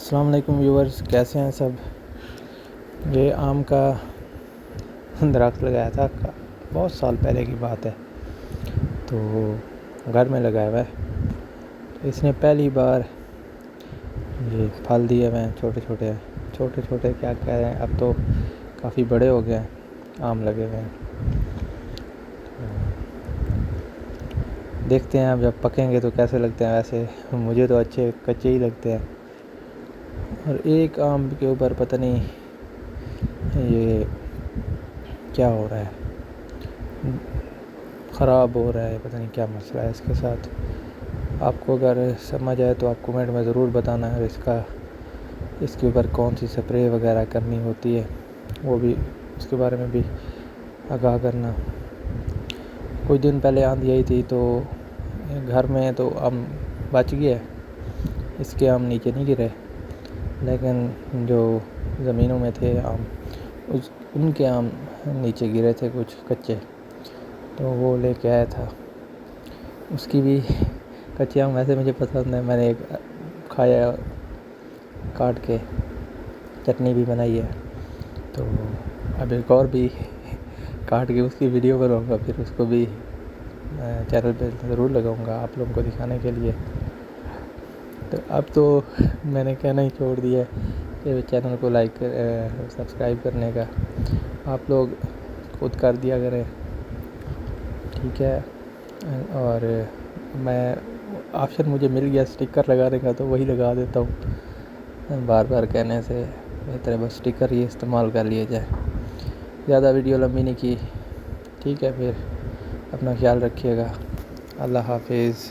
السلام علیکم ویورز، کیسے ہیں سب؟ یہ آم کا درخت لگایا تھا، بہت سال پہلے کی بات ہے، تو گھر میں لگایا ہوا ہے۔ تو اس نے پہلی بار یہ پھل دیے ہوئے ہیں، چھوٹے چھوٹے کیا کہہ رہے ہیں، اب تو کافی بڑے ہو گئے ہیں، آم لگے ہوئے ہیں۔ دیکھتے ہیں اب جب پکیں گے تو کیسے لگتے ہیں۔ ویسے مجھے تو اچھے کچے ہی لگتے ہیں، اور ایک آم کے اوپر پتہ نہیں یہ کیا ہو رہا ہے، خراب ہو رہا ہے، پتہ نہیں کیا مسئلہ ہے اس کے ساتھ۔ آپ کو اگر سمجھ آئے تو آپ کومنٹ میں ضرور بتانا ہے، اس کے اوپر کون سی سپرے وغیرہ کرنی ہوتی ہے، وہ بھی اس کے بارے میں بھی آگاہ کرنا۔ کچھ دن پہلے آندھی آئی تھی تو گھر میں تو آم بچ گیا، اس کے آم نیچے نہیں گرے، لیکن جو زمینوں میں تھے آم، ان کے آم نیچے گرے تھے کچھ کچے، تو وہ لے کے آیا تھا۔ اس کی بھی کچے آم ویسے مجھے پسند ہے، میں نے ایک کھایا، کاٹ کے چٹنی بھی بنائی ہے، تو اب ایک اور بھی کاٹ کے اس کی ویڈیو بناؤں گا، پھر اس کو بھی چینل پہ ضرور لگاؤں گا آپ لوگوں کو دکھانے کے لیے۔ تو اب تو میں نے کہنا ہی چھوڑ دیا کہ چینل کو لائک سبسکرائب کرنے کا، آپ لوگ خود کر دیا کریں، ٹھیک ہے۔ اور میں آپشن مجھے مل گیا سٹیکر لگانے کا، تو وہی لگا دیتا ہوں، بار بار کہنے سے بہتر ہے بس سٹیکر ہی استعمال کر لیا جائے۔ زیادہ ویڈیو لمبی نہیں کی، ٹھیک ہے، پھر اپنا خیال رکھیے گا، اللہ حافظ۔